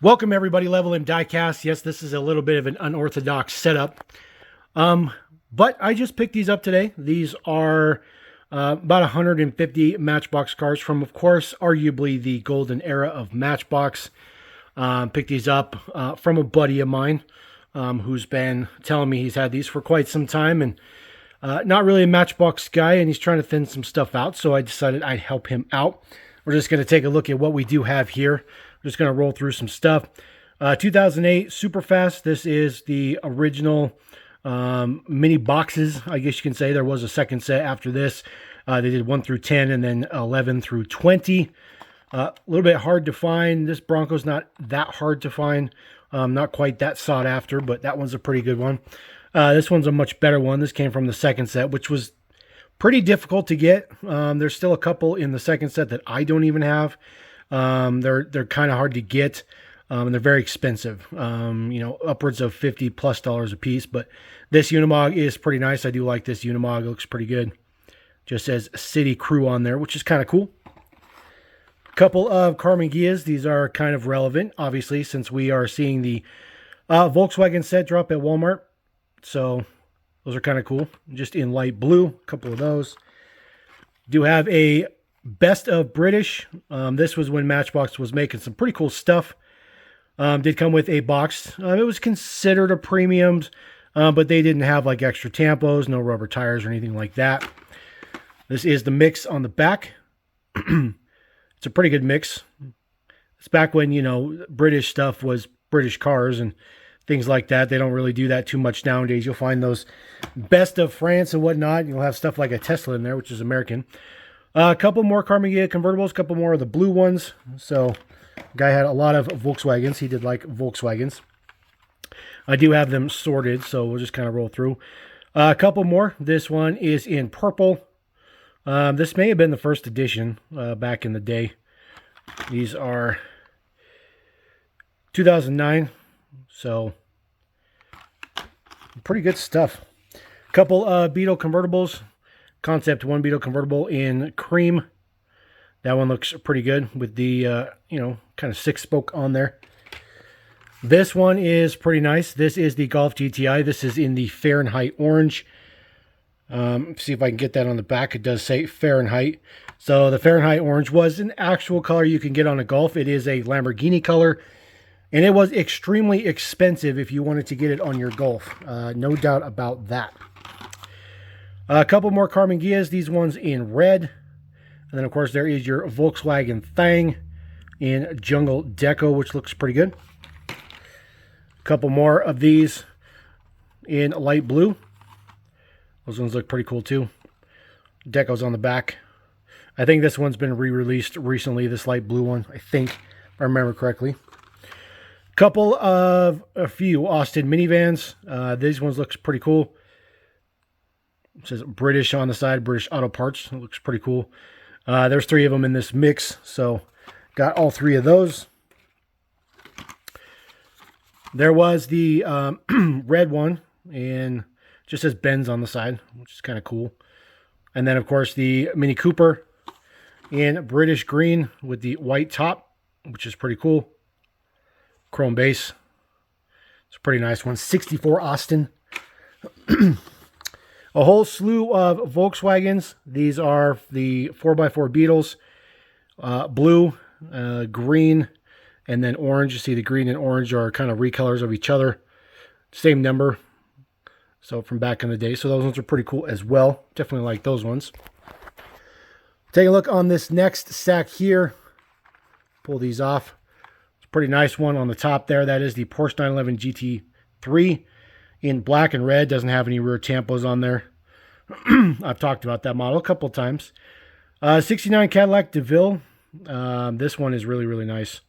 Welcome everybody, Level M Diecast. Yes, this is a little bit of an unorthodox setup. But I just picked these up today. These are about 150 Matchbox cars from, of course, arguably the golden era of Matchbox. Picked these up from a buddy of mine who's been telling me he's had these for quite some time and not really a Matchbox guy, and he's trying to thin some stuff out, so I decided I'd help him out. We're just going to take a look at what we do have here. Just going to roll through some stuff. 2008 Superfast. This is the original mini boxes, I guess you can say. There was a second set after this. They did 1 through 10 and then 11 through 20. A little bit hard to find. This Bronco's not that hard to find. Not quite that sought after, but that one's a pretty good one. This one's a much better one. This came from the second set, which was pretty difficult to get. There's still a couple in the second set that I don't even have. They're kind of hard to get, and they're very expensive, upwards of $50+ a piece, but this Unimog is pretty nice. I do like this Unimog. It looks pretty good. Just says City Crew on there, which is kind of cool. A couple of Carmen Gias. These are kind of relevant, obviously, since we are seeing the Volkswagen set drop at Walmart. So those are kind of cool. Just in light blue, a couple of those. Do have a Best of British. This was when Matchbox was making some pretty cool stuff. Did come with a box. It was considered a premium, but they didn't have like extra tampos, no rubber tires or anything like that. This is the mix on the back. It's a pretty good mix. It's back when, British stuff was British cars and things like that. They don't really do that too much nowadays. You'll find those Best of France and whatnot. You'll have stuff like a Tesla in there, which is American. A couple more Carmen Ghia convertibles, a couple more of the blue ones. So, guy had a lot of Volkswagens. He did like Volkswagens. I do have them sorted, so we'll just kind of roll through. A couple more. This one is in purple. This may have been the first edition back in the day. These are 2009, so pretty good stuff. A couple Beetle convertibles. Concept 1 Beetle convertible in cream. That one looks pretty good with the, kind of 6-spoke on there. This one is pretty nice. This is the Golf GTI. This is in the Fahrenheit orange. See if I can get that on the back. It does say Fahrenheit. So the Fahrenheit orange was an actual color you can get on a Golf. It is a Lamborghini color. And it was extremely expensive if you wanted to get it on your Golf. No doubt about that. A couple more Carmen Ghias, these ones in red. And then, of course, there is your Volkswagen Thang in Jungle Deco, which looks pretty good. A couple more of these in light blue. Those ones look pretty cool, too. Deco's on the back. I think this one's been re-released recently, this light blue one, I think, if I remember correctly. A few Austin minivans. These ones looks pretty cool. It says British on the side, British Auto Parts. It looks pretty cool. There's 3 of them in this mix, so got all 3 of those. There was the red one, and just says Benz on the side, which is kind of cool. And then, of course, the Mini Cooper in British green with the white top, which is pretty cool. Chrome base. It's a pretty nice one. 64 Austin. A whole slew of Volkswagens. These are the 4x4 Beetles. Blue, green, and then orange. You see the green and orange are kind of recolors of each other. Same number. So from back in the day. So those ones are pretty cool as well. Definitely like those ones. Take a look on this next stack here. Pull these off. It's a pretty nice one on the top there. That is the Porsche 911 GT3. In black and red, doesn't have any rear tampos on there. I've talked about that model a couple of times. 69 Cadillac DeVille. This one is really, really nice.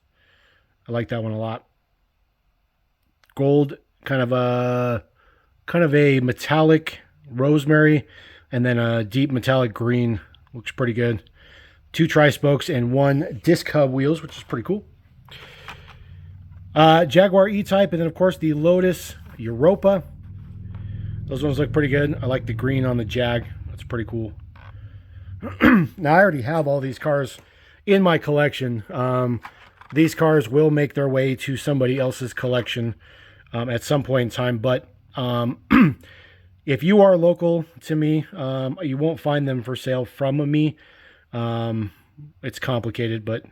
I like that one a lot. Gold, kind of a metallic rosemary, and then a deep metallic green. Looks pretty good. 2 tri-spokes and 1 disc hub wheels, which is pretty cool. Jaguar E-Type, and then, of course, the Lotus Europa. Those ones look pretty good. I like the green on the Jag. That's pretty cool. Now, I already have all these cars in my collection. these cars will make their way to somebody else's collection at some point in time. But if you are local to me, you won't find them for sale from me. It's complicated, but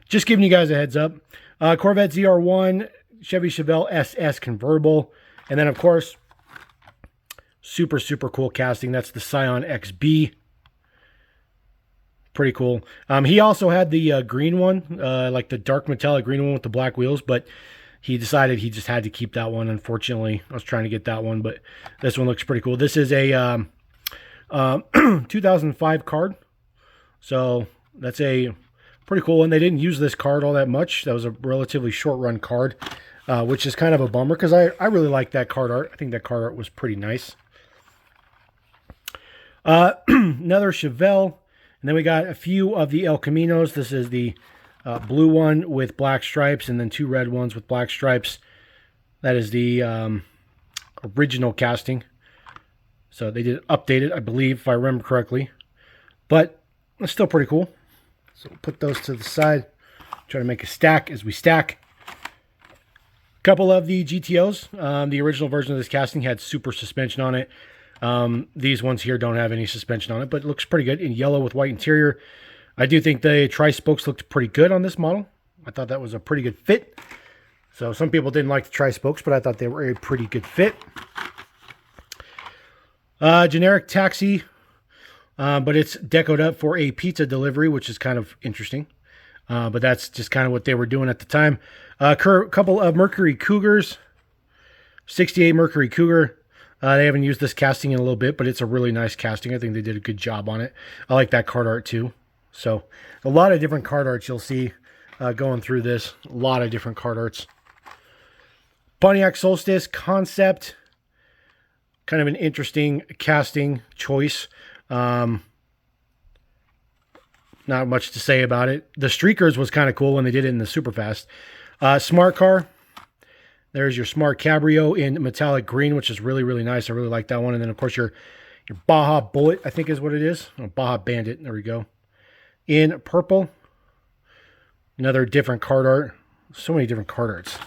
just giving you guys a heads up. Corvette ZR1, Chevy Chevelle SS convertible, and then of course, super cool casting. That's the Scion XB. Pretty cool. He also had the green one, like the dark metallic green one with the black wheels, but he decided he just had to keep that one. Unfortunately, I was trying to get that one, but this one looks pretty cool. This is a 2005 card, so that's a pretty cool one. They didn't use this card all that much. That was a relatively short run card, which is kind of a bummer because I really like that card art. I think that card art was pretty nice. Another Chevelle. And then we got a few of the El Caminos. This is the blue one with black stripes, and then 2 red ones with black stripes. That is the original casting. So they did update it, I believe, if I remember correctly. But it's still pretty cool. So we'll put those to the side. Try to make a stack as we stack. A couple of the GTOs. The original version of this casting had super suspension on it. These ones here don't have any suspension on it, but it looks pretty good in yellow with white interior. I do think the tri-spokes looked pretty good on this model. I thought that was a pretty good fit. So some people didn't like the tri-spokes, but I thought they were a pretty good fit. Generic taxi, but it's decoed up for a pizza delivery, which is kind of interesting. But that's just kind of what they were doing at the time. A couple of Mercury Cougars, 68 Mercury Cougar. They haven't used this casting in a little bit, but it's a really nice casting. I think they did a good job on it. I like that card art too. So a lot of different card arts you'll see going through this. A lot of different card arts. Pontiac Solstice Concept. Kind of an interesting casting choice. Not much to say about it. The Streakers was kind of cool when they did it in the Superfast. Smart Car. There's your Smart Cabrio in metallic green, which is really nice. I really like that one. And then, of course, your Baja Bullet, I think is what it is. Oh, Baja Bandit. There we go. In purple. Another different card art. So many different card arts.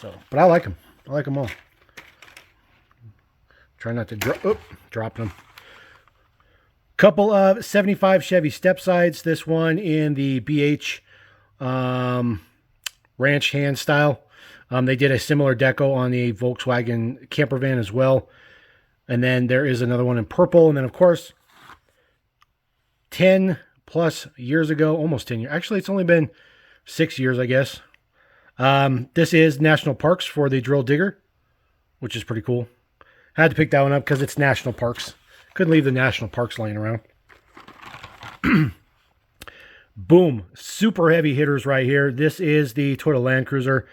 So, but I like them. I like them all. Try not to drop them. Couple of 75 Chevy step sides. This one in the BH ranch hand style. They did a similar deco on the Volkswagen camper van as well. And then there is another one in purple. And then, of course, 10 plus years ago, almost 10 years. Actually, it's only been 6 years, I guess. This is National Parks for the Drill Digger, which is pretty cool. I had to pick that one up because it's National Parks. Couldn't leave the National Parks laying around. Boom. Super heavy hitters right here. This is the Toyota Land Cruiser.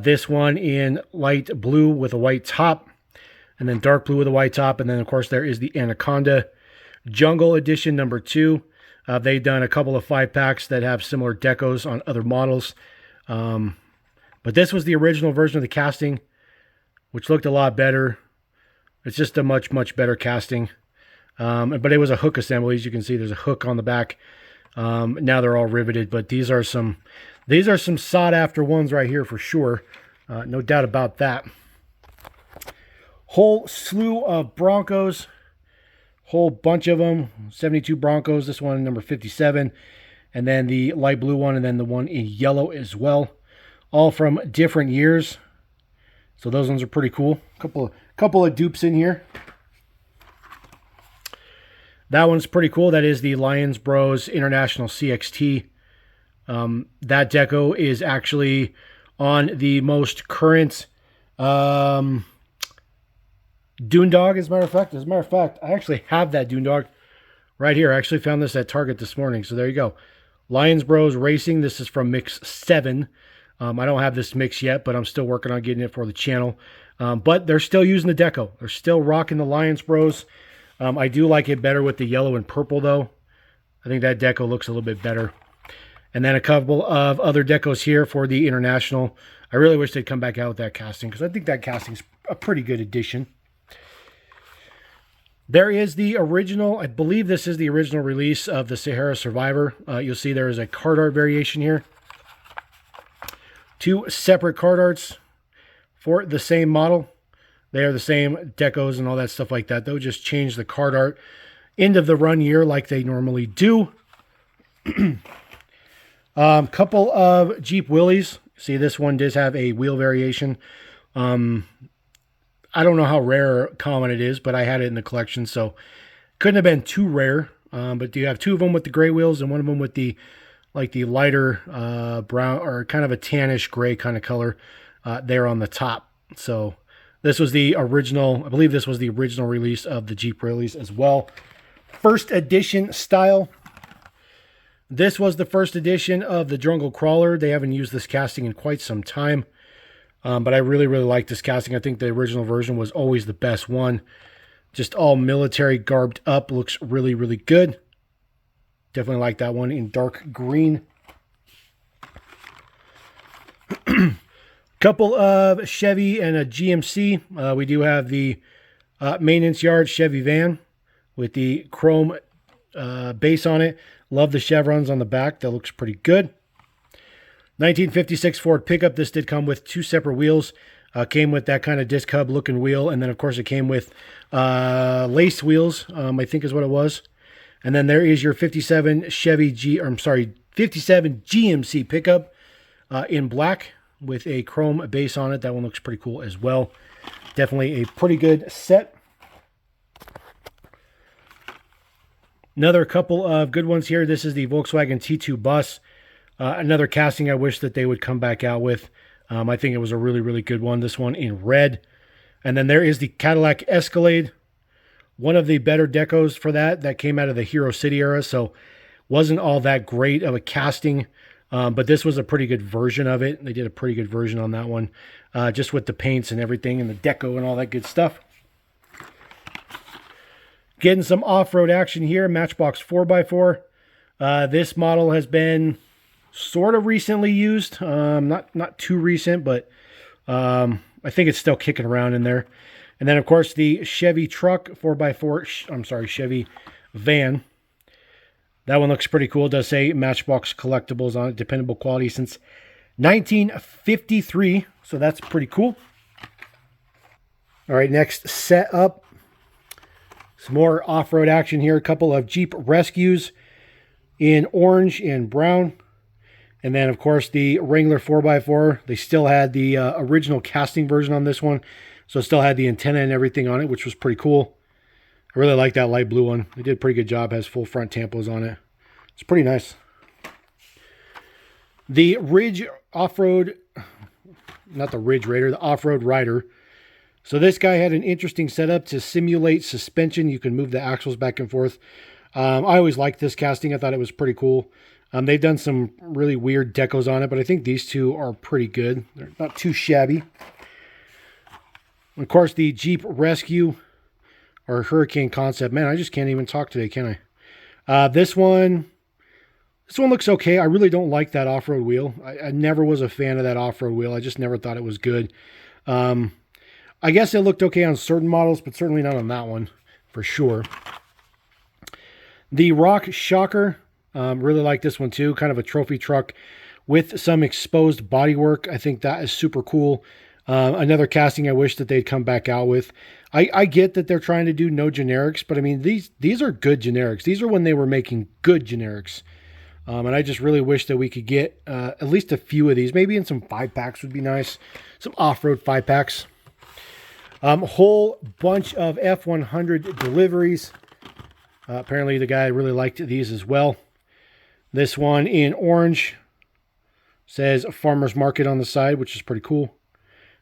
This one in light blue with a white top, and then dark blue with a white top, and then of course there is the Anaconda Jungle Edition number 2. They've done a couple of 5-packs that have similar decos on other models, but this was the original version of the casting, which looked a lot better. It's just a much better casting, but it was a hook assembly. As you can see, there's a hook on the back. Now they're all riveted, but these are some sought after ones right here for sure. No doubt about that. Whole slew of Broncos. Whole bunch of them. 72 Broncos. This one number 57. And then the light blue one, and then the one in yellow as well. All from different years. So those ones are pretty cool. Couple of dupes in here. That one's pretty cool. That is the Lions Bros International CXT. That deco is actually on the most current Dune Dog, as a matter of fact. As a matter of fact, I actually have that Dune Dog right here. I actually found this at Target this morning. So there you go. Lions Bros Racing. This is from Mix 7. I don't have this mix yet, but I'm still working on getting it for the channel. But they're still using the deco. They're still rocking the Lions Bros. I do like it better with the yellow and purple, though. I think that deco looks a little bit better. And then a couple of other decos here for the International. I really wish they'd come back out with that casting, because I think that casting's a pretty good addition. There is the original, I believe this is the original release of the Sahara Survivor. You'll see there is a card art variation here. 2 separate card arts for the same model. They are the same decos and all that stuff like that. They'll just change the card art end of the run year like they normally do. Couple of Jeep Willys. See, this one does have a wheel variation. I don't know how rare or common it is, but I had it in the collection, so couldn't have been too rare. But you have 2 of them with the gray wheels and one of them with the lighter brown or kind of a tannish gray kind of color there on the top. So this was the original, I believe this was the original release of the Jeep Willys as well. First edition style. This was the first edition of the Jungle Crawler. They haven't used this casting in quite some time. But I really, really like this casting. I think the original version was always the best one. Just all military garbed up. Looks really, really good. Definitely like that one in dark green. Couple of Chevy and a GMC. We do have the maintenance yard Chevy van with the chrome base on it. Love the chevrons on the back. That looks pretty good. 1956 Ford pickup. This did come with 2 separate wheels. Came with that kind of disc hub looking wheel. And then, of course, it came with lace wheels, I think is what it was. And then there is your 57 57 GMC pickup in black with a chrome base on it. That one looks pretty cool as well. Definitely a pretty good set. Another couple of good ones here. This is the Volkswagen T2 bus. Another casting I wish that they would come back out with. I think it was a really, really good one. This one in red. And then there is the Cadillac Escalade. One of the better decos for that came out of the Hero City era. So wasn't all that great of a casting. But this was a pretty good version of it. They did a pretty good version on that one. Just with the paints and everything and the deco and all that good stuff. Getting some off-road action here. Matchbox 4x4. This model has been sort of recently used. Not too recent, but I think it's still kicking around in there. And then, of course, the Chevy truck 4x4. Chevy van. That one looks pretty cool. It does say Matchbox Collectibles on it. Dependable quality since 1953. So that's pretty cool. All right, next set up. Some more off-road action here. A couple of Jeep Rescues in orange and brown. And then, of course, the Wrangler 4x4. They still had the original casting version on this one. So it still had the antenna and everything on it, which was pretty cool. I really like that light blue one. They did a pretty good job. Has full front tampos on it. It's pretty nice. The Ridge Off-Road, not the Ridge Raider, the Off-Road Rider. So this guy had an interesting setup to simulate suspension. You can move the axles back and forth. I always liked this casting. I thought it was pretty cool. They've done some really weird decos on it, but I think these two are pretty good. They're not too shabby. Of course, the Jeep Rescue or Hurricane Concept. Man, I just can't even talk today, can I? This one looks okay. I really don't like that off-road wheel. I never was a fan of that off-road wheel. I just never thought it was good. I guess it looked okay on certain models, but certainly not on that one, for sure. The Rock Shocker. Really like this one too. Kind of a trophy truck with some exposed bodywork. I think that is super cool. Another casting I wish that they'd come back out with. I get that they're trying to do no generics, but I mean, these are good generics. These are when they were making good generics. And I just really wish that we could get at least a few of these. Maybe in some 5-packs would be nice. Some off-road 5-packs. Whole bunch of F100 deliveries. Apparently the guy really liked these as well. This one in orange says Farmer's Market on the side, which is pretty cool.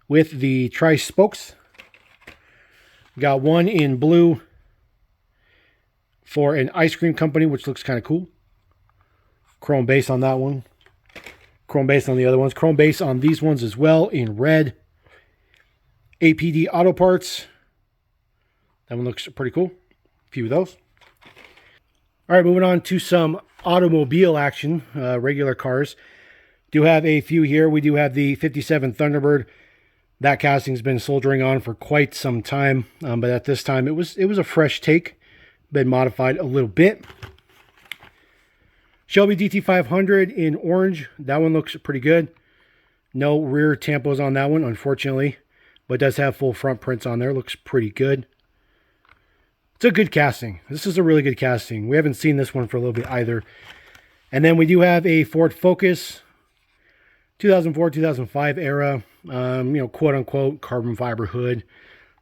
With the tri-spokes. Got one in blue for an ice cream company, which looks kind of cool. Chrome base on that one. Chrome base on the other ones. Chrome base on these ones as well in red. APD Auto Parts. That one looks pretty cool. A few of those. All right, moving on to some automobile action. Regular cars. Do have a few here. We do have the 57 Thunderbird. That casting's been soldiering on for quite some time. But at this time, it was a fresh take. Been modified a little bit. Shelby DT500 in orange. That one looks pretty good. No rear tampos on that one, unfortunately, but does have full front prints on there. Looks pretty good. It's a good casting. This is a really good casting. We haven't seen this one for a little bit either. And then we do have a Ford Focus, 2004, 2005 era, quote unquote carbon fiber hood.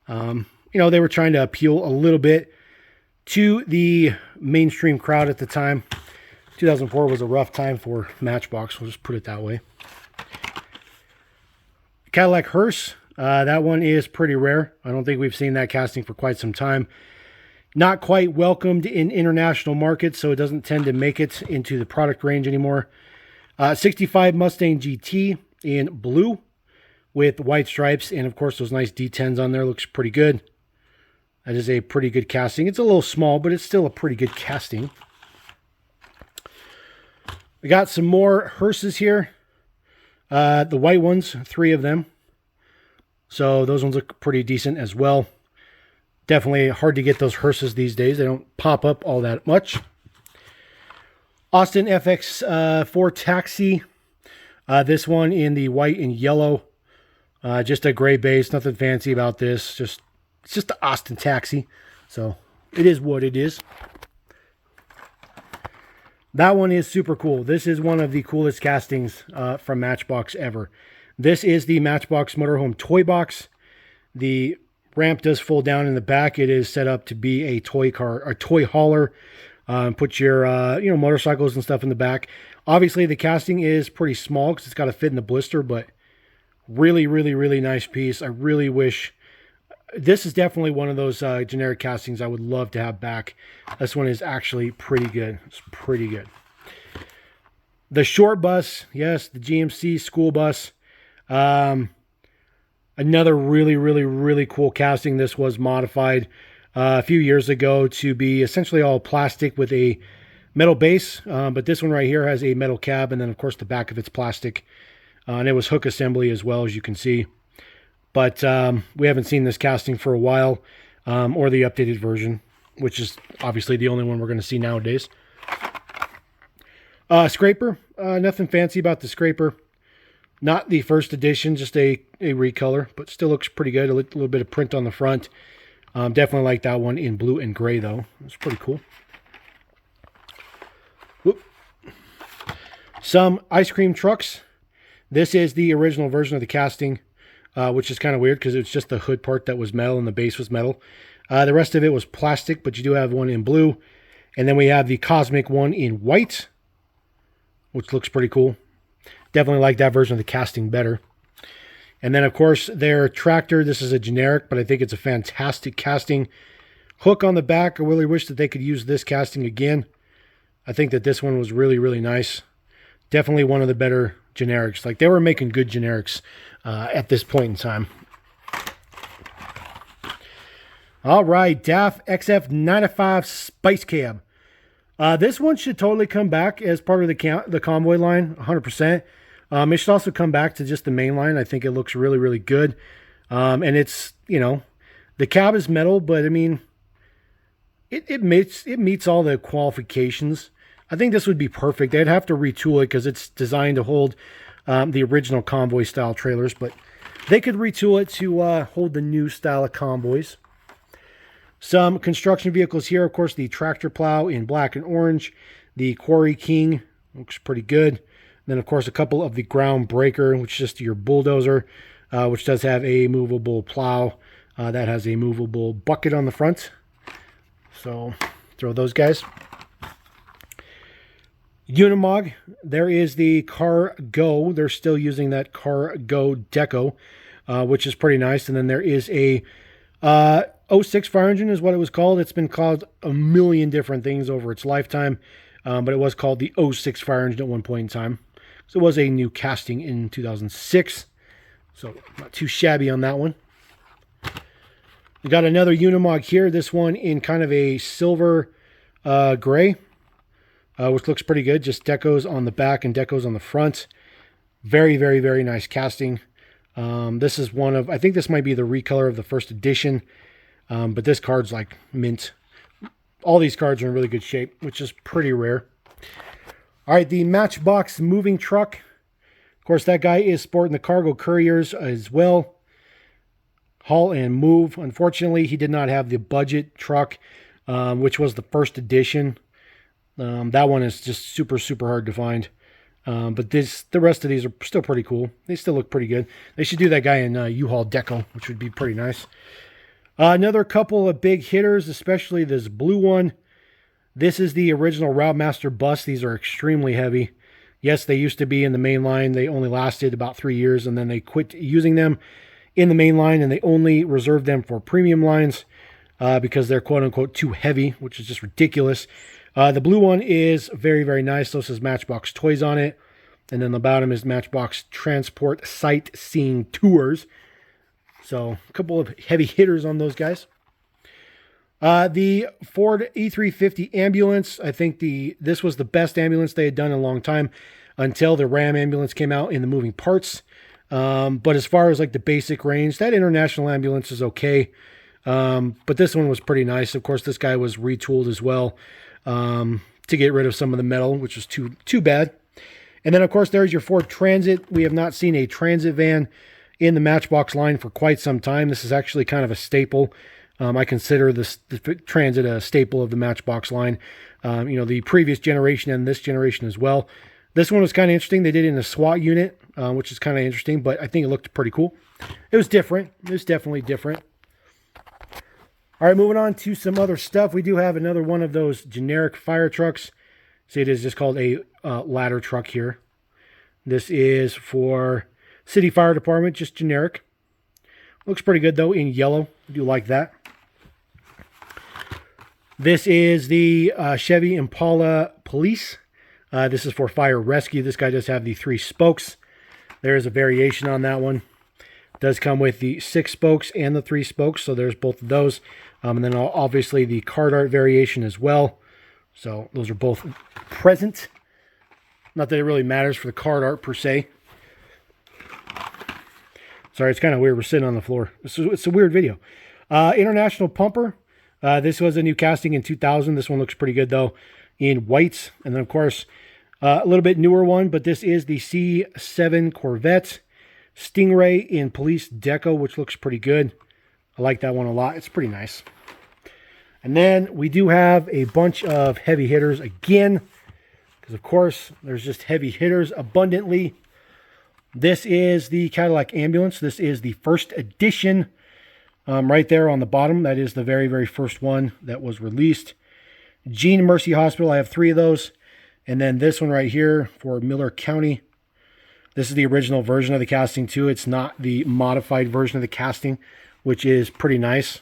They were trying to appeal a little bit to the mainstream crowd at the time. 2004 was a rough time for Matchbox. We'll just put it that way. Cadillac hearse. That one is pretty rare. I don't think we've seen that casting for quite some time. Not quite welcomed in international markets, so it doesn't tend to make it into the product range anymore. 65 Mustang GT in blue with white stripes, and of course those nice D10s on there. Looks pretty good. That is a pretty good casting. It's a little small, but it's still a pretty good casting. We got some more hearses here. The white ones, 3 of them. So those ones look pretty decent as well. Definitely hard to get those hearses these days. They don't pop up all that much. Austin FX4 Taxi. This one in the white and yellow. Just a gray base. Nothing fancy about this. It's just the Austin Taxi. So it is what it is. That one is super cool. This is one of the coolest castings from Matchbox ever. This is the Matchbox Motorhome Toy Box. The ramp does fold down in the back. It is set up to be a toy car, a toy hauler. Put your motorcycles and stuff in the back. Obviously, the casting is pretty small because it's got to fit in the blister, but really, really, really nice piece. I really wish. This is definitely one of those generic castings I would love to have back. This one is actually pretty good. It's pretty good. The short bus, yes, the GMC school bus. Another really, really, really cool casting. This was modified a few years ago to be essentially all plastic with a metal base. But this one right here has a metal cab, and then, of course, the back of it's plastic. And it was hook assembly as well, as you can see. But we haven't seen this casting for a while, or the updated version, which is obviously the only one we're going to see nowadays. Scraper. Nothing fancy about the scraper. Not the first edition, just a recolor, but still looks pretty good. A little bit of print on the front. Definitely like that one in blue and gray, though. It's pretty cool. Whoop. Some ice cream trucks. This is the original version of the casting, which is kind of weird because it's just the hood part that was metal and the base was metal. The rest of it was plastic, but you do have one in blue. And then we have the Cosmic one in white, which looks pretty cool. Definitely like that version of the casting better. And then, of course, their tractor. This is a generic, but I think it's a fantastic casting. Hook on the back. I really wish that they could use this casting again. I think that this one was really, really nice. Definitely one of the better generics. Like, they were making good generics at this point in time. All right, DAF XF95 Spice Cab. This one should totally come back as part of the convoy line, 100%. It should also come back to just the main line. I think it looks really, really good. And it's, the cab is metal, but I mean, it meets all the qualifications. I think this would be perfect. They'd have to retool it because it's designed to hold the original convoy style trailers, but they could retool it to hold the new style of convoys. Some construction vehicles here, of course, the tractor plow in black and orange, the Quarry King looks pretty good. Then, of course, a couple of the Ground Breaker, which is just your bulldozer, which does have a movable plow. That has a movable bucket on the front. So, throw those guys. Unimog, there is the Car Go. They're still using that Car Go deco, which is pretty nice. And then there is a 06 fire engine is what it was called. It's been called a million different things over its lifetime, but it was called the 06 fire engine at one point in time. So it was a new casting in 2006. So not too shabby on that one. We got another Unimog here. This one in kind of a silver gray, which looks pretty good. Just decos on the back and decos on the front. Very, very, very nice casting. This is one of, I think this might be the recolor of the first edition. But this card's like mint. All these cards are in really good shape, which is pretty rare. All right, the Matchbox moving truck. Of course, that guy is sporting the cargo couriers as well. Haul and move. Unfortunately, he did not have the budget truck, which was the first edition. That one is just super, super hard to find. But the rest of these are still pretty cool. They still look pretty good. They should do that guy in U-Haul Deco, which would be pretty nice. Another couple of big hitters, especially this blue one. This is the original Routemaster bus. These are extremely heavy. Yes, they used to be in the main line. They only lasted about 3 years, and then they quit using them in the main line, and they only reserved them for premium lines because they're quote-unquote too heavy, which is just ridiculous. The blue one is very, very nice. This is Matchbox Toys on it. And then the bottom is Matchbox Transport Sightseeing Tours. So a couple of heavy hitters on those guys. The Ford E350 ambulance. I think this was the best ambulance they had done in a long time until the Ram ambulance came out in the moving parts. But as far as like the basic range, that International ambulance is okay. But this one was pretty nice. Of course, this guy was retooled as well to get rid of some of the metal, which was too bad. And then, of course, there's your Ford Transit. We have not seen a Transit van in the Matchbox line for quite some time. This is actually kind of a staple. I consider the Transit a staple of the Matchbox line. The previous generation and this generation as well. This one was kind of interesting. They did it in a SWAT unit, which is kind of interesting, but I think it looked pretty cool. It was different. It was definitely different. All right, moving on to some other stuff. We do have another one of those generic fire trucks. See, it is just called a ladder truck here. This is for City Fire Department, just generic. Looks pretty good, though, in yellow. I do like that. This is the Chevy Impala Police. This is for fire rescue. This guy does have the 3 spokes. There is a variation on that one. It does come with the 6 spokes and the 3 spokes, so there's both of those. And then obviously the card art variation as well. So those are both present. Not that it really matters for the card art per se. Sorry, it's kind of weird. We're sitting on the floor. It's a weird video. International Pumper. This was a new casting in 2000. This one looks pretty good, though, in whites. And then, of course, a little bit newer one, but this is the C7 Corvette Stingray in Police Deco, which looks pretty good. I like that one a lot. It's pretty nice. And then we do have a bunch of heavy hitters again, because, of course, there's just heavy hitters abundantly. This is the Cadillac Ambulance. This is the first edition right there on the bottom. That is the very, very first one that was released. Gene Mercy Hospital, I have 3 of those. And then this one right here for Miller County. This is the original version of the casting too. It's not the modified version of the casting, which is pretty nice.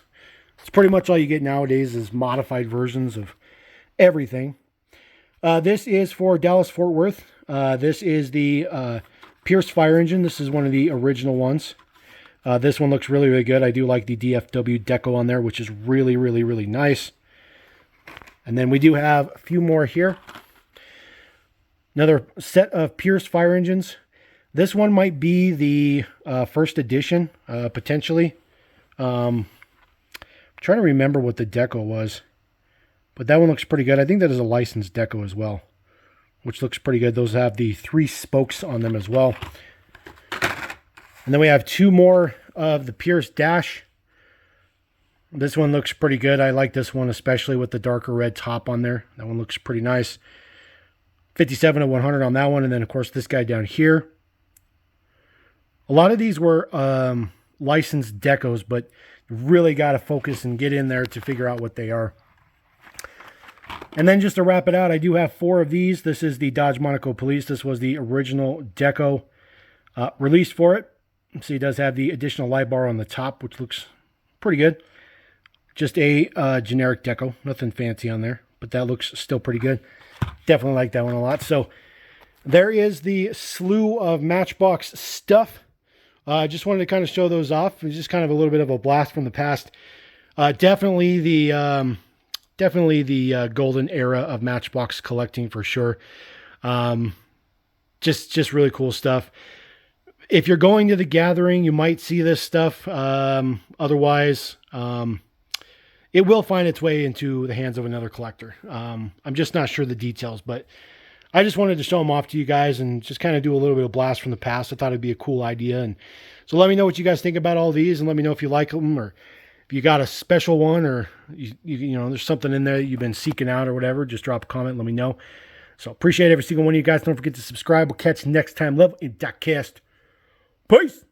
It's pretty much all you get nowadays is modified versions of everything. This is for Dallas-Fort Worth. This is the Pierce fire engine. This is one of the original ones. This one looks really, really good. I do like the DFW deco on there, which is really, really, really nice. And then we do have a few more here. Another set of Pierce fire engines. This one might be the first edition, potentially. I'm trying to remember what the deco was. But that one looks pretty good. I think that is a licensed deco as well, which looks pretty good. Those have the 3 spokes on them as well. And then we have 2 more of the Pierce Dash. This one looks pretty good. I like this one, especially with the darker red top on there. That one looks pretty nice. 57 of 100 on that one. And then, of course, this guy down here. A lot of these were licensed decos, but you really got to focus and get in there to figure out what they are. And then just to wrap it out, I do have 4 of these. This is the Dodge Monaco Police. This was the original deco released for it. So it does have the additional light bar on the top, which looks pretty good. Just a generic deco. Nothing fancy on there, but that looks still pretty good. Definitely like that one a lot. So there is the slew of Matchbox stuff. I just wanted to kind of show those off. It's just kind of a little bit of a blast from the past. Definitely the golden era of Matchbox collecting for sure. Just really cool stuff. If you're going to the gathering, you might see this stuff. Otherwise, it will find its way into the hands of another collector. I'm just not sure the details, but I just wanted to show them off to you guys and just kind of do a little bit of blast from the past. I thought it'd be a cool idea. And so let me know what you guys think about all these, and let me know if you like them, or if you got a special one, or you know, there's something in there that you've been seeking out or whatever. Just drop a comment, let me know. So appreciate every single one of you guys. Don't forget to subscribe. We'll catch you next time. Love in Duckcast. Peace.